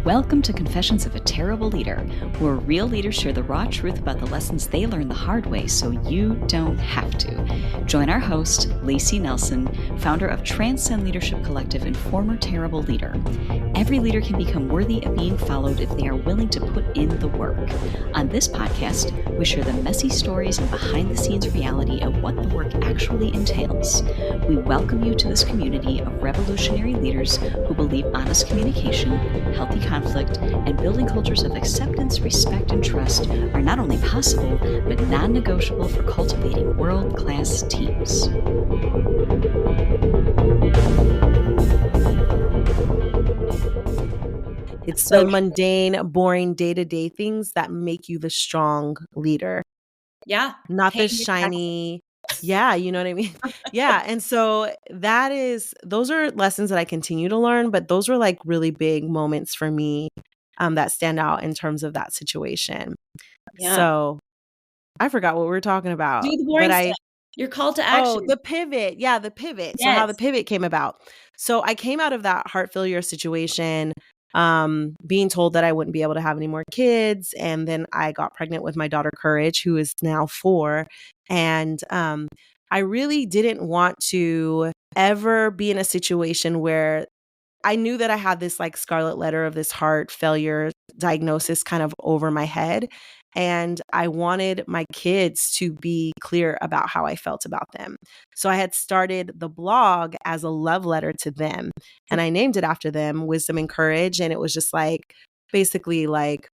Welcome to Confessions of a Terrible Leader, where real leaders share the raw truth about the lessons they learned the hard way so you don't have to. Join our host, Layci Nelson, founder of Transcend Leadership Collective and former terrible leader. Every leader can become worthy of being followed if they are willing to put in the work. On this podcast, we share the messy stories and behind-the-scenes reality of what the work actually entails. We welcome you to this community of revolutionary leaders who believe honest communication, healthy conflict, and building cultures of acceptance, respect, and trust are not only possible, but non-negotiable for cultivating world-class teams. It's the mundane, boring day-to-day things that make you the strong leader. Yeah. Not the shiny. Yeah, you know what I mean? Yeah. And so those are lessons that I continue to learn, but those were like really big moments for me that stand out in terms of that situation. Yeah. So I forgot what we were talking about. Do the boring stuff. Your call to action. Oh, the pivot. Yeah, the pivot. Yes. So how the pivot came about. So I came out of that heart failure situation, being told that I wouldn't be able to have any more kids. And then I got pregnant with my daughter, Courage, who is now 4. And I really didn't want to ever be in a situation where I knew that I had this like scarlet letter of this heart failure diagnosis kind of over my head. And I wanted my kids to be clear about how I felt about them. So I had started the blog as a love letter to them. And I named it after them, Wisdom and Courage. And it was just like, basically like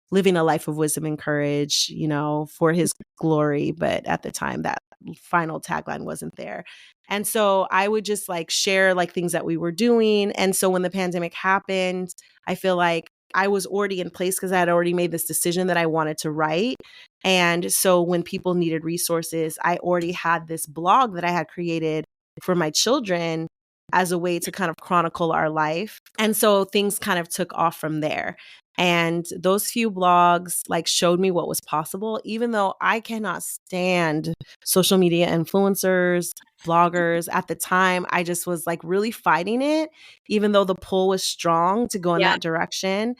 living a life of wisdom and courage, you know, for his glory. But at the time, that final tagline wasn't there. And so I would just like share like things that we were doing. And so when the pandemic happened, I feel like I was already in place because I had already made this decision that I wanted to write. And so when people needed resources, I already had this blog that I had created for my children as a way to kind of chronicle our life. And so things kind of took off from there. And those few blogs like showed me what was possible, even though I cannot stand social media influencers, bloggers. At the time, I just was like really fighting it, even though the pull was strong to go in that direction.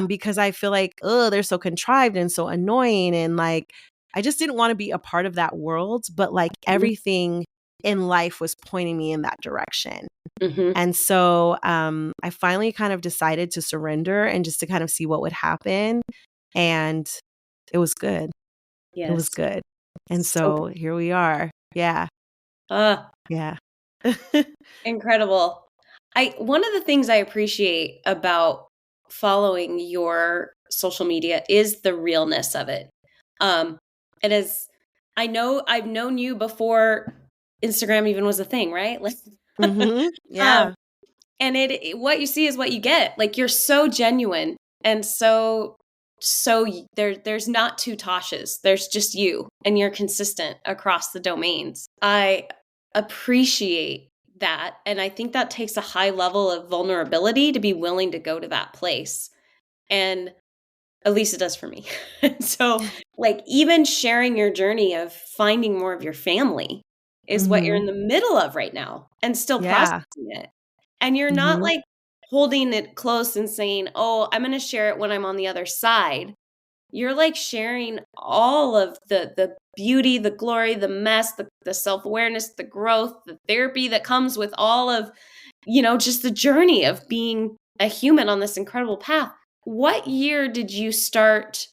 Because I feel like, oh, they're so contrived and so annoying. And like, I just didn't want to be a part of that world. But like everything in life was pointing me in that direction. Mm-hmm. And so I finally kind of decided to surrender and just to kind of see what would happen. And it was good. Yes. It was good. And so here we are. Yeah. Yeah. Incredible. One of the things I appreciate about following your social media is the realness of it. It is, I know I've known you before Instagram even was a thing, right? Like, yeah. And what you see is what you get. Like, you're so genuine and so there's not two Tashes. There's just you, and you're consistent across the domains. I appreciate that. And I think that takes a high level of vulnerability to be willing to go to that place. And at least it does for me. So like even sharing your journey of finding more of your family is what you're in the middle of right now and still processing it. And you're not like holding it close and saying, oh, I'm going to share it when I'm on the other side. You're like sharing all of the beauty, the glory, the mess, the self-awareness, the growth, the therapy that comes with all of, you know, just the journey of being a human on this incredible path. What year did you start?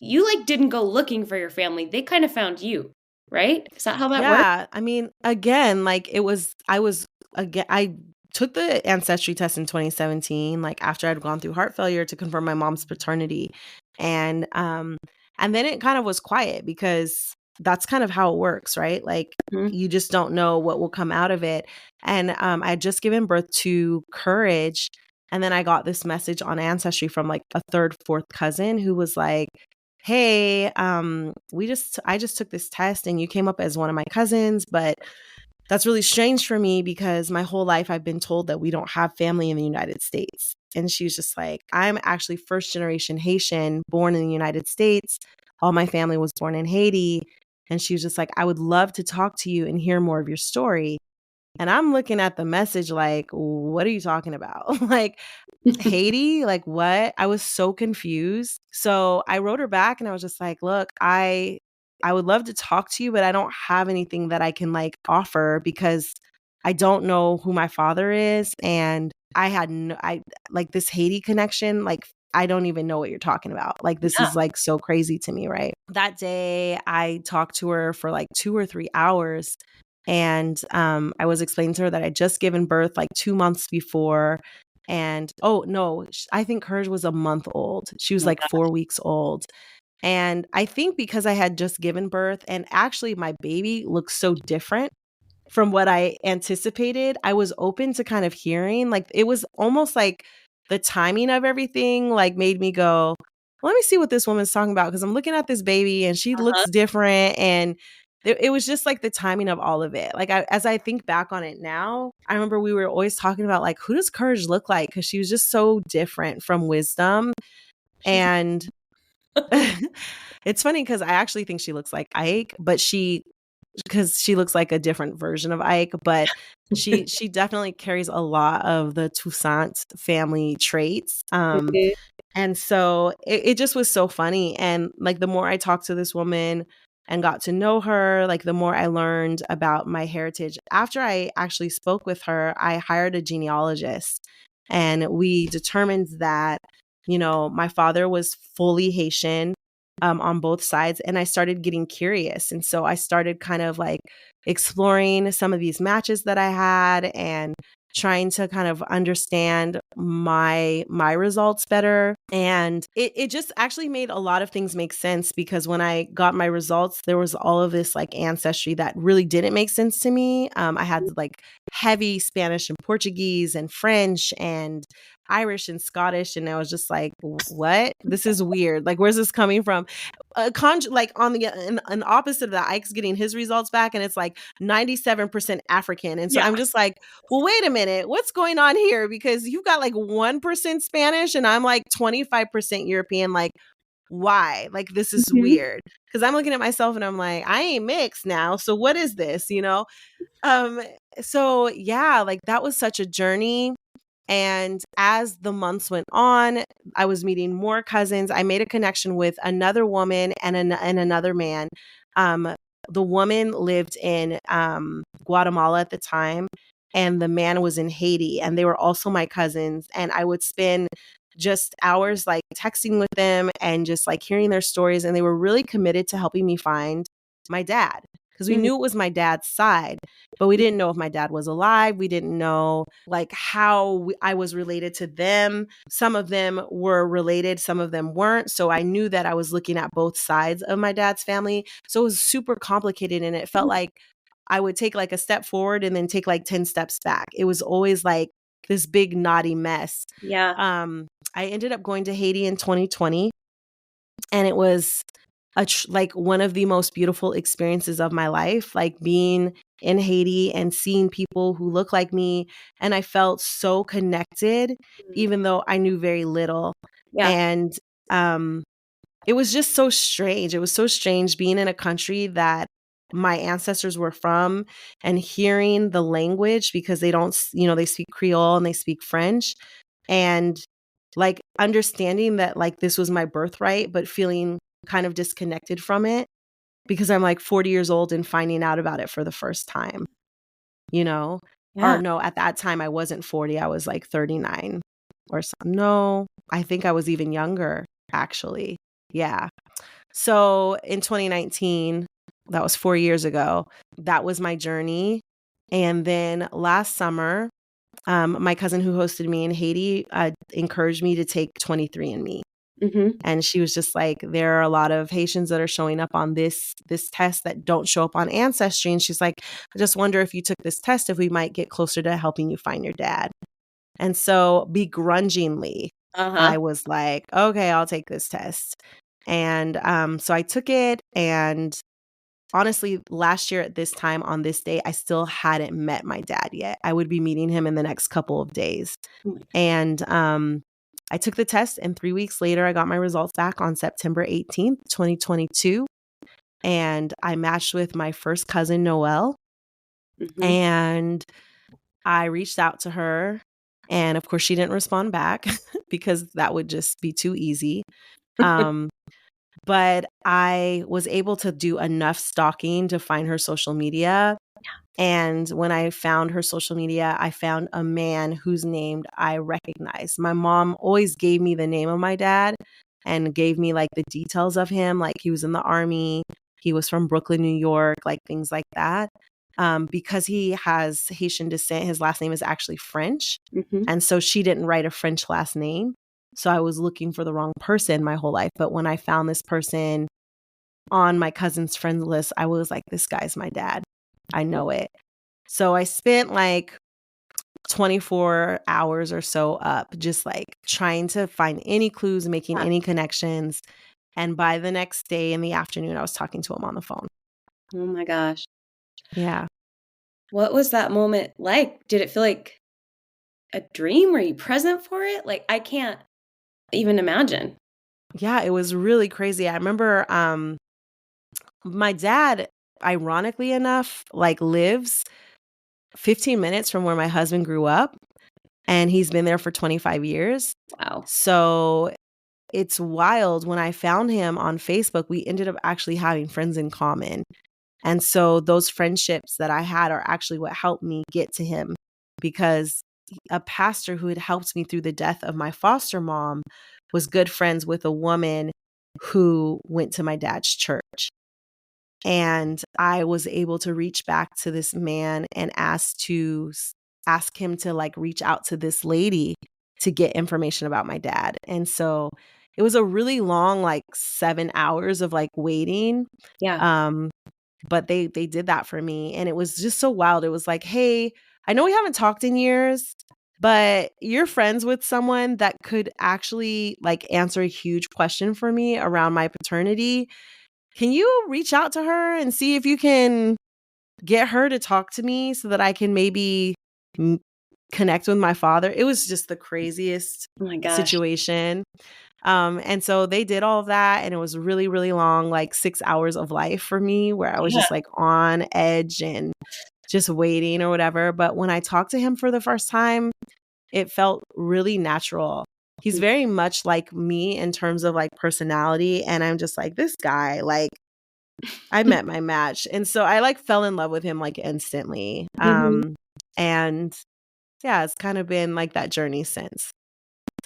You like didn't go looking for your family. They kind of found you, right? Is that how that worked? Yeah. I mean, again, like I took the ancestry test in 2017, like after I'd gone through heart failure to confirm my mom's paternity. And then it kind of was quiet because that's kind of how it works, right? Like you just don't know what will come out of it. And I had just given birth to Courage. And then I got this message on Ancestry from like a 3rd, 4th cousin who was like, hey, I just took this test and you came up as one of my cousins, but that's really strange for me because my whole life I've been told that we don't have family in the United States. And she was just like, I'm actually 1st generation Haitian, born in the United States. All my family was born in Haiti. And she was just like, I would love to talk to you and hear more of your story. And I'm looking at the message like, what are you talking about? Like, Haiti? Like, what? I was so confused. So I wrote her back and I was just like, look, I would love to talk to you, but I don't have anything that I can like offer because I don't know who my father is. And I like this Haiti connection, like I don't even know what you're talking about. Like this Yeah. is like so crazy to me, right? That day I talked to her for like 2 or 3 hours. And I was explaining to her that I'd just given birth like 2 months before. And oh no, I think hers was a month old. She was Oh my like 4 weeks old. And I think because I had just given birth and actually my baby looks so different from what I anticipated, I was open to kind of hearing. Like it was almost like the timing of everything like made me go, let me see what this woman's talking about because I'm looking at this baby and she looks Uh-huh. different and it was just like the timing of all of it. Like as I think back on it now, I remember we were always talking about like who does Courage look like because she was just so different from Wisdom. She's And it's funny because I actually think she looks like Ike, but because she looks like a different version of Ike, but she definitely carries a lot of the Toussaint family traits. Mhm. And so it just was so funny. And like the more I talked to this woman and got to know her, like the more I learned about my heritage. After I actually spoke with her, I hired a genealogist and we determined that, my father was fully Haitian on both sides. And I started getting curious. And so I started kind of like exploring some of these matches that I had and trying to kind of understand my results better. And it just actually made a lot of things make sense because when I got my results, there was all of this like ancestry that really didn't make sense to me. I had like heavy Spanish and Portuguese and French and Irish and Scottish. And I was just like, what? This is weird. Like, where's this coming from? Like on the an opposite of that, Ike's getting his results back and it's like 97% African. And so Yeah. I'm just like, well, wait a minute, what's going on here? Because you've got like 1% Spanish and I'm like 25% European. Like, why? Like, this is Mhm. weird. Because I'm looking at myself and I'm like, I ain't mixed now. So what is this? Um, so yeah, like that was such a journey. And as the months went on, I was meeting more cousins. I made a connection with another woman and another man. Um, the woman lived in Guatemala at the time, and the man was in Haiti, and they were also my cousins. And I would spend just hours like texting with them and just like hearing their stories. And they were really committed to helping me find my dad because we Mhm. knew it was my dad's side, but we didn't know if my dad was alive. We didn't know like how I was related to them. Some of them were related, some of them weren't. So I knew that I was looking at both sides of my dad's family. So it was super complicated and it felt like I would take like a step forward and then take like 10 steps back. It was always like this big knotty mess. Yeah. I ended up going to Haiti in 2020 and it was like one of the most beautiful experiences of my life, like being in Haiti and seeing people who look like me. And I felt so connected, Mhm. even though I knew very little. Yeah. And um, it was just so strange. It was so strange being in a country that my ancestors were from and hearing the language because they don't, they speak Creole and they speak French. And like understanding that like this was my birthright, but feeling kind of disconnected from it because I'm like 40 years old and finding out about it for the first time, you know? Or Yeah. no, at that time I wasn't 40, I was like 39 or something. No, I think I was even younger, actually. Yeah. So in 2019, that was 4 years ago, that was my journey. And then last summer, my cousin who hosted me in Haiti encouraged me to take 23andMe. Mhm. And she was just like, there are a lot of Haitians that are showing up on this test that don't show up on Ancestry. And she's like, I just wonder if you took this test, if we might get closer to helping you find your dad. And so begrudgingly, Uh-huh. I was like, okay, I'll take this test. And so I took it. And honestly, last year at this time on this day, I still hadn't met my dad yet. I would be meeting him in the next couple of days. Oh my God. And I took the test, and 3 weeks later, I got my results back on September 18th, 2022. And I matched with my first cousin, Noelle. Mhm. And I reached out to her, and of course she didn't respond back because that would just be too easy. But I was able to do enough stalking to find her social media. And when I found her social media, I found a man whose name I recognized. My mom always gave me the name of my dad and gave me like the details of him. Like he was in the army, he was from Brooklyn, New York, like things like that. Because he has Haitian descent, his last name is actually French. And so she didn't write a French last name. So I was looking for the wrong person my whole life. But when I found this person on my cousin's friends list, I was like, this guy's my dad. I know it. So I spent like 24 hours or so up, just like trying to find any clues, making any connections. And by the next day in the afternoon, I was talking to him on the phone. Oh my gosh. Yeah. What was that moment like? Did it feel like a dream? Were you present for it? Like, I can't even imagine. Yeah, it was really crazy. I remember my dad, ironically enough, like lives 15 minutes from where my husband grew up, and he's been there for 25 years. Wow. So it's wild. When I found him on Facebook, we ended up actually having friends in common. And so those friendships that I had are actually what helped me get to him, because a pastor who had helped me through the death of my foster mom was good friends with a woman who went to my dad's church. And I was able to reach back to this man and ask him to like reach out to this lady to get information about my dad. And so it was a really long, like 7 hours of like waiting. Yeah. But they did that for me, and it was just so wild. It was like, hey, I know we haven't talked in years, but you're friends with someone that could actually like answer a huge question for me around my paternity. Can you reach out to her and see if you can get her to talk to me so that I can maybe connect with my father? It was just the craziest Oh my gosh. situation. And so they did all of that, and it was really, really long, like 6 hours of life for me, where I was just like on edge and just waiting or whatever. But when I talked to him for the first time, it felt really natural. He's very much like me in terms of like personality. And I'm just like, this guy, like, I met my match. And so I like fell in love with him like instantly. And yeah, it's kind of been like that journey since.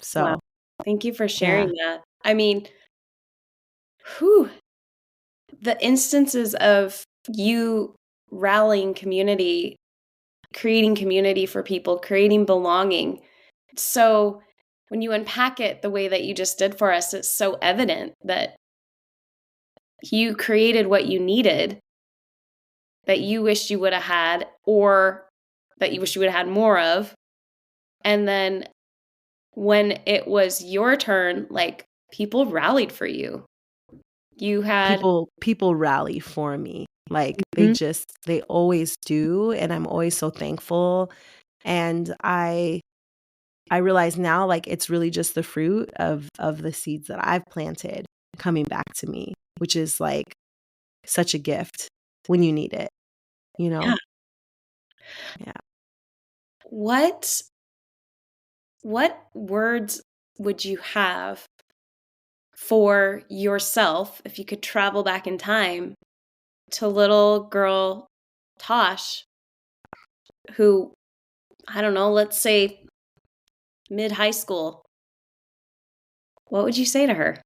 So Wow. Thank you for sharing that. I mean, whew, the instances of you rallying community, creating community for people, creating belonging. So when you unpack it the way that you just did for us, it's so evident that you created what you needed, that you wished you would have had, or that you wish you would have had more of. And then when it was your turn, like, people rallied for you. You had people rally for me. Like they always do, and I'm always so thankful. And I realize now, like, it's really just the fruit of the seeds that I've planted coming back to me, which is like such a gift when you need it, you know? Yeah. What words would you have for yourself if you could travel back in time to little girl Tosh, who, I don't know, let's say mid-high school? What would you say to her?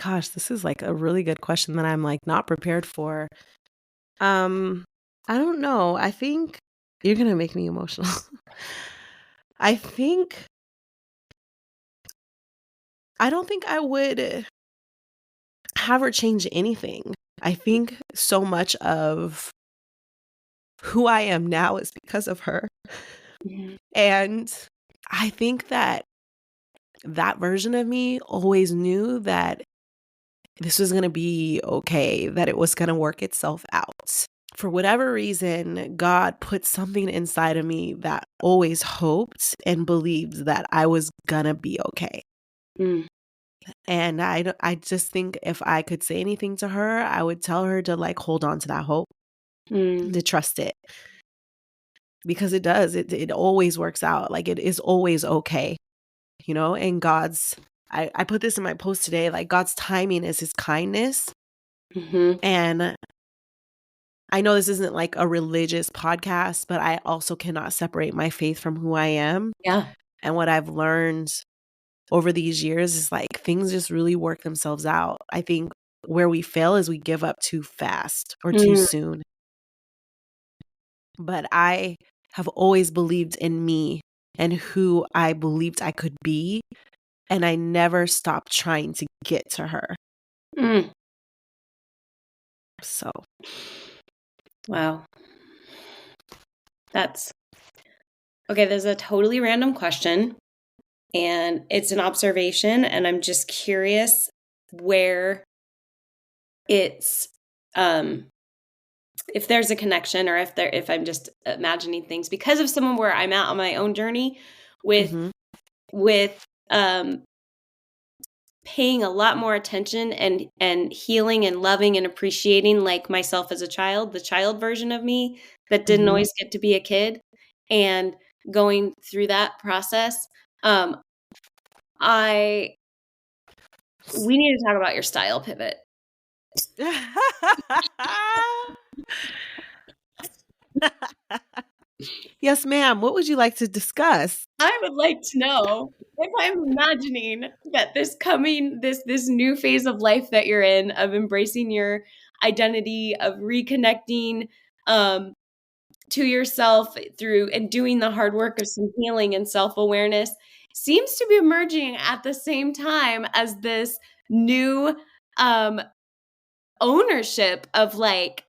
Gosh, this is like a really good question that I'm like not prepared for. I don't know. I think you're going to make me emotional. I don't think I would have her change anything. I think so much of who I am now is because of her. And I think that version of me always knew that this was going to be okay, that it was going to work itself out. For whatever reason, God put something inside of me that always hoped and believed that I was going to be okay. And I just think if I could say anything to her, I would tell her to like hold on to that hope, to trust it. because it does. It always works out. Like it is always okay, you know, and I put this in my post today, like God's timing is his kindness. And I know this isn't like a religious podcast, but I also cannot separate my faith from who I am. Yeah. And what I've learned over these years is like things just really work themselves out. I think where we fail is we give up too fast or too soon. But I have always believed in me and who I believed I could be. And I never stopped trying to get to her. So. Wow. That's okay. There's a totally random question and it's an observation. And I'm just curious where it's, if there's a connection or if I'm just imagining things because of someone where I'm at on my own journey with paying a lot more attention and healing and loving and appreciating like myself as a child, the child version of me that didn't always get to be a kid, and going through that process. We need to talk about your style pivot. Yes, ma'am. What would you like to discuss? I would like to know if I'm imagining that this new phase of life that you're in, of embracing your identity, of reconnecting to yourself through and doing the hard work of some healing and self-awareness, seems to be emerging at the same time as this new ownership of like,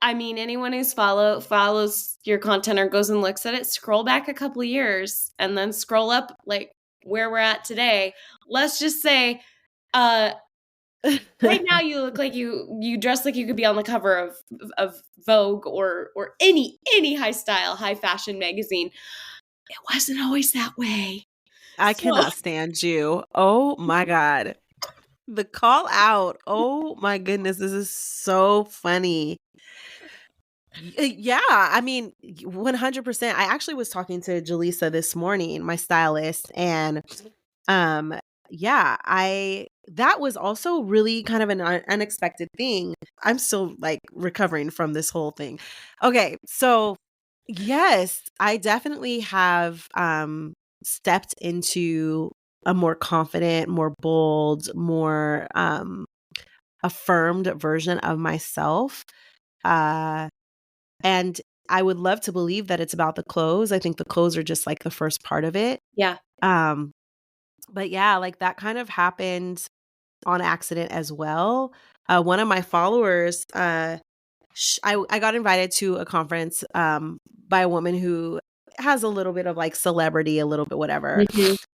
I mean, anyone who's follows your content or goes and looks at it, scroll back a couple of years and then scroll up like where we're at today. Let's just say, right now you look like you dress like you could be on the cover of Vogue or any high style, high fashion magazine. It wasn't always that way. I cannot stand you. Oh my God. The call out. Oh my goodness. This is so funny. Yeah, I mean, 100%. I actually was talking to Jaleesa this morning, my stylist, and yeah, that was also really kind of an unexpected thing. I'm still like recovering from this whole thing. Okay, so yes, I definitely have stepped into a more confident, more bold, more affirmed version of myself. And I would love to believe that it's about the clothes. I think the clothes are just like the first part of it. Yeah. But yeah, like that kind of happened on accident as well. One of my followers, I got invited to a conference by a woman who has a little bit of like celebrity, a little bit whatever.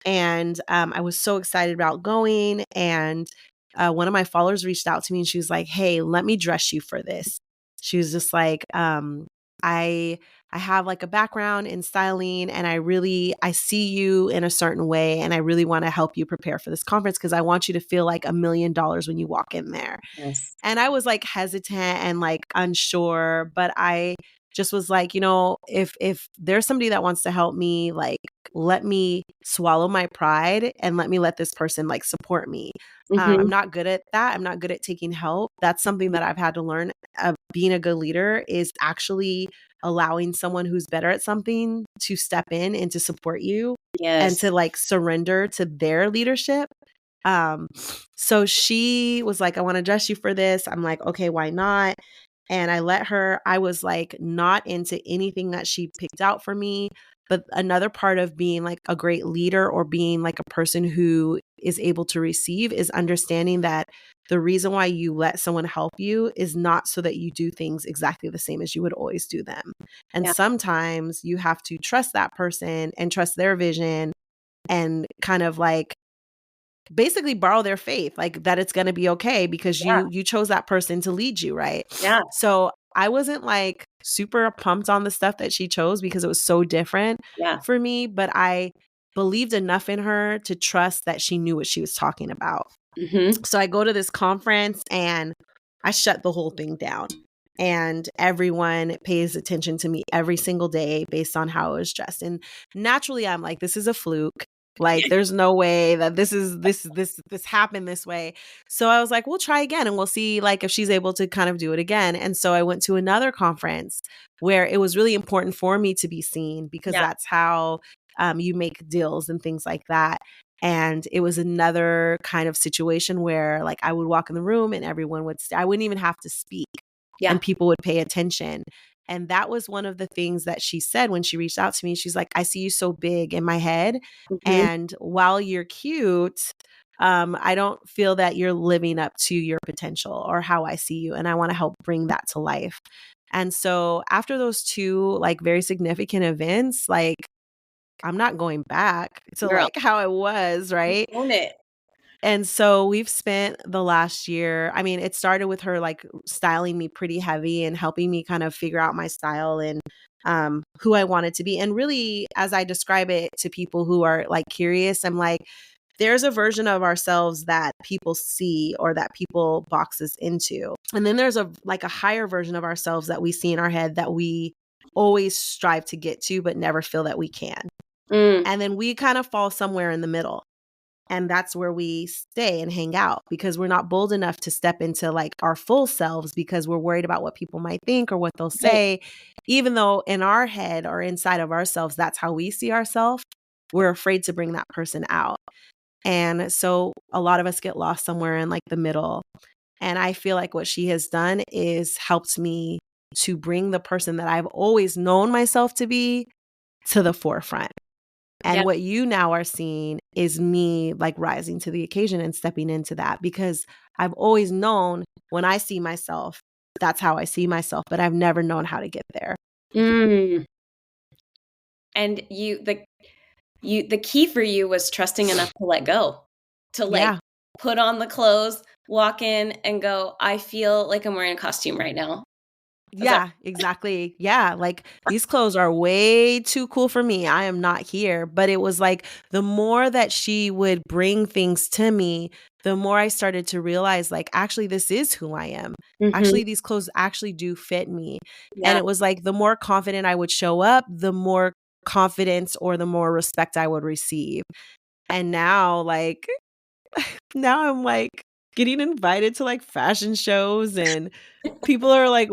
And I was so excited about going. And one of my followers reached out to me and she was like, "Hey, let me dress you for this." She was just like, I have like a background in styling and I see you in a certain way and I really want to help you prepare for this conference because I want you to feel like $1 million when you walk in there. Yes. And I was like hesitant and like unsure, but I just was like, you know, if there's somebody that wants to help me, like let me swallow my pride and let this person like support me. I'm not good at that. I'm not good at taking help. That's something that I've had to learn. Being a good leader is actually allowing someone who's better at something to step in and to support you and to like surrender to their leadership. So she was like, "I want to dress you for this." I'm like, "Okay, why not?" And I let her. I was like not into anything that she picked out for me. But another part of being like a great leader or being like a person who is able to receive is understanding that the reason why you let someone help you is not so that you do things exactly the same as you would always do them. And sometimes you have to trust that person and trust their vision and kind of like basically borrow their faith, like that it's going to be okay because you chose that person to lead you, right? Yeah. So I wasn't like super pumped on the stuff that she chose because it was so different for me, but I believed enough in her to trust that she knew what she was talking about. So I go to this conference and I shut the whole thing down. and everyone pays attention to me every single day based on how I was dressed. And naturally, I'm like, this is a fluke. Like, there's no way that this happened this way. So I was like, we'll try again and we'll see like if she's able to kind of do it again. And so I went to another conference where it was really important for me to be seen, because that's how you make deals and things like that. And it was another kind of situation where like I would walk in the room and everyone would I wouldn't even have to speak, and people would pay attention. And that was one of the things that she said when she reached out to me. She's like, I see you so big in my head. And while you're cute, I don't feel that you're living up to your potential or how I see you. And I want to help bring that to life. And so after those two like very significant events, like I'm not going back to like how I was, right? Own it. And so we've spent the last year, I mean, it started with her like styling me pretty heavy and helping me kind of figure out my style and who I wanted to be. And really, as I describe it to people who are like curious, I'm like, there's a version of ourselves that people see or that people box us into. And then there's a higher version of ourselves that we see in our head that we always strive to get to, but never feel that we can. And then we kind of fall somewhere in the middle. And that's where we stay and hang out, because we're not bold enough to step into like our full selves because we're worried about what people might think or what they'll say. Even though in our head or inside of ourselves, that's how we see ourselves, we're afraid to bring that person out. And so a lot of us get lost somewhere in like the middle. And I feel like what she has done is helped me to bring the person that I've always known myself to be to the forefront. And what you now are seeing is me like rising to the occasion and stepping into that, because I've always known when I see myself, that's how I see myself, but I've never known how to get there. And the key for you was trusting enough to let go, to like put on the clothes, walk in and go, I feel like I'm wearing a costume right now. Exactly. Yeah. Like these clothes are way too cool for me. I am not here. But it was like the more that she would bring things to me, the more I started to realize like, actually, this is who I am. Actually, these clothes actually do fit me. And it was like the more confident I would show up, the more confidence or the more respect I would receive. And now now I'm like getting invited to like fashion shows and people are like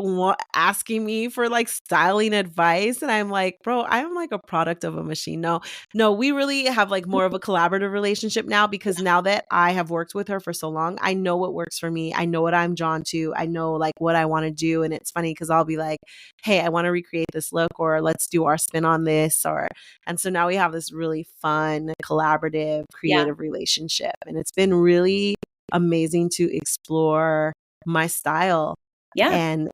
asking me for like styling advice. And I'm like, bro, I'm like a product of a machine. No, we really have like more of a collaborative relationship now, because now that I have worked with her for so long, I know what works for me. I know what I'm drawn to. I know like what I want to do. And it's funny because I'll be like, hey, I want to recreate this look, or let's do our spin on this. And so now we have this really fun, collaborative, creative relationship. And it's been really amazing to explore my style. And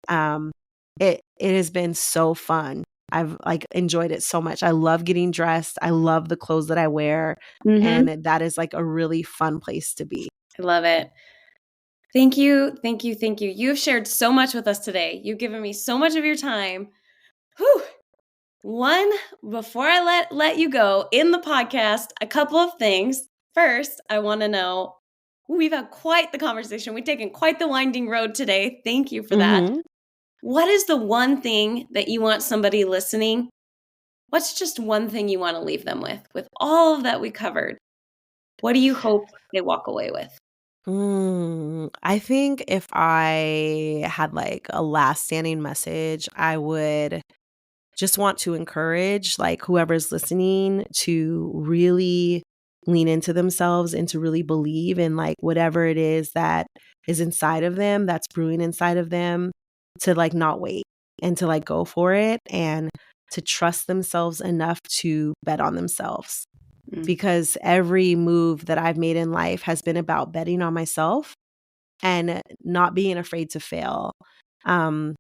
it has been so fun. I've like enjoyed it so much. I love getting dressed. I love the clothes that I wear. And that is like a really fun place to be. I love it. Thank you. Thank you. Thank you. You've shared so much with us today. You've given me so much of your time. Whew. Before I let you go in the podcast, a couple of things. First, I want to know, we've had quite the conversation. We've taken quite the winding road today. Thank you for that. What is the one thing that you want somebody listening? What's just one thing you want to leave them with all of that we covered? What do you hope they walk away with? I think if I had like a last standing message, I would just want to encourage like whoever's listening to really lean into themselves and to really believe in like whatever it is that is inside of them, that's brewing inside of them, to like not wait and to like go for it and to trust themselves enough to bet on themselves. Because every move that I've made in life has been about betting on myself and not being afraid to fail. And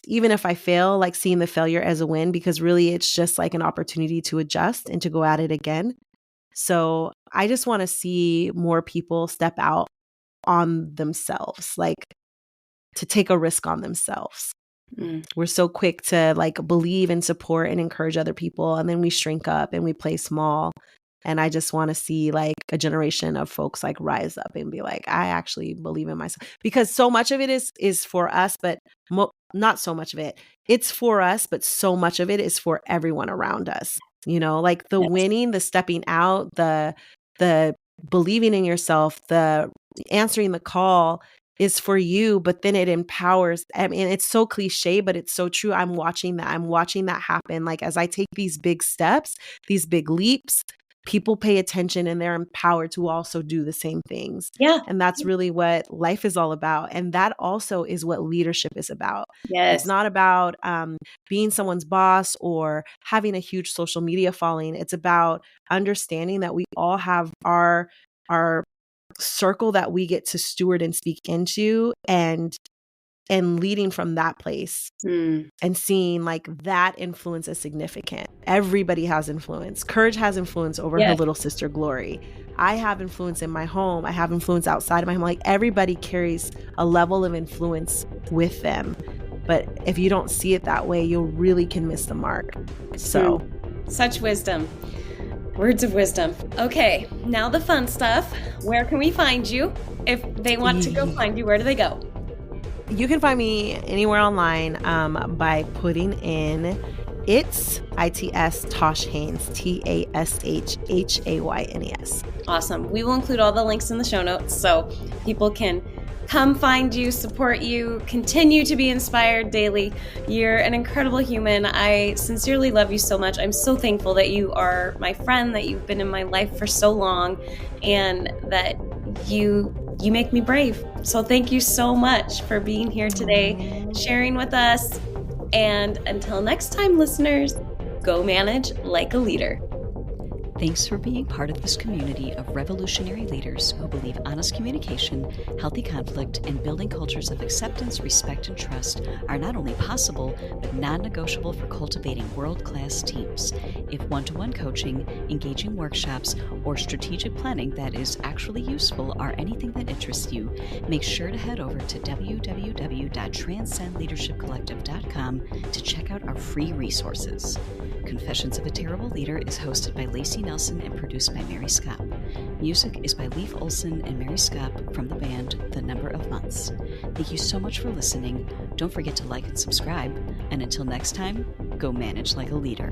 even if I fail, like seeing the failure as a win, because really it's just like an opportunity to adjust and to go at it again. So I just want to see more people step out on themselves, like to take a risk on themselves. We're so quick to like believe and support and encourage other people, and then we shrink up and we play small. And I just want to see like a generation of folks like rise up and be like, I actually believe in myself, because so much of it is for us, but not so much of it. It's for us, but so much of it is for everyone around us. You know, like the winning, the stepping out, the believing in yourself, the answering the call is for you, but then it empowers. I mean, it's so cliche, but it's so true. I'm watching that happen. Like as I take these big steps, these big leaps, people pay attention and they're empowered to also do the same things. Yeah. And that's really what life is all about. And that also is what leadership is about. Yes. It's not about being someone's boss or having a huge social media following. It's about understanding that we all have our circle that we get to steward and speak into, and leading from that place and seeing like that influence is significant. Everybody has influence. Courage has influence over her little sister, Glory. I have influence in my home. I have influence outside of my home. Like everybody carries a level of influence with them. But if you don't see it that way, you really can miss the mark. So such wisdom. Words of wisdom. Okay, now the fun stuff. Where can we find you? If they want to go find you, where do they go? You can find me anywhere online by putting in ITS Tash Haynes, TASHHAYNES. Awesome. We will include all the links in the show notes so people can come find you, support you, continue to be inspired daily. You're an incredible human. I sincerely love you so much. I'm so thankful that you are my friend, that you've been in my life for so long, and that you make me brave. So thank you so much for being here today, sharing with us. And until next time, listeners, go manage like a leader. Thanks for being part of this community of revolutionary leaders who believe honest communication, healthy conflict, and building cultures of acceptance, respect, and trust are not only possible, but non-negotiable for cultivating world-class teams. If one-to-one coaching, engaging workshops, or strategic planning that is actually useful are anything that interests you, make sure to head over to www.transcendleadershipcollective.com to check out our free resources. Confessions of a Terrible Leader is hosted by Layci Nelson and produced by Mary Scott. Music is by Leif Olson and Mary Scott from the band The Number of Months. Thank you so much for listening. Don't forget to like and subscribe. And until next time, go manage like a leader.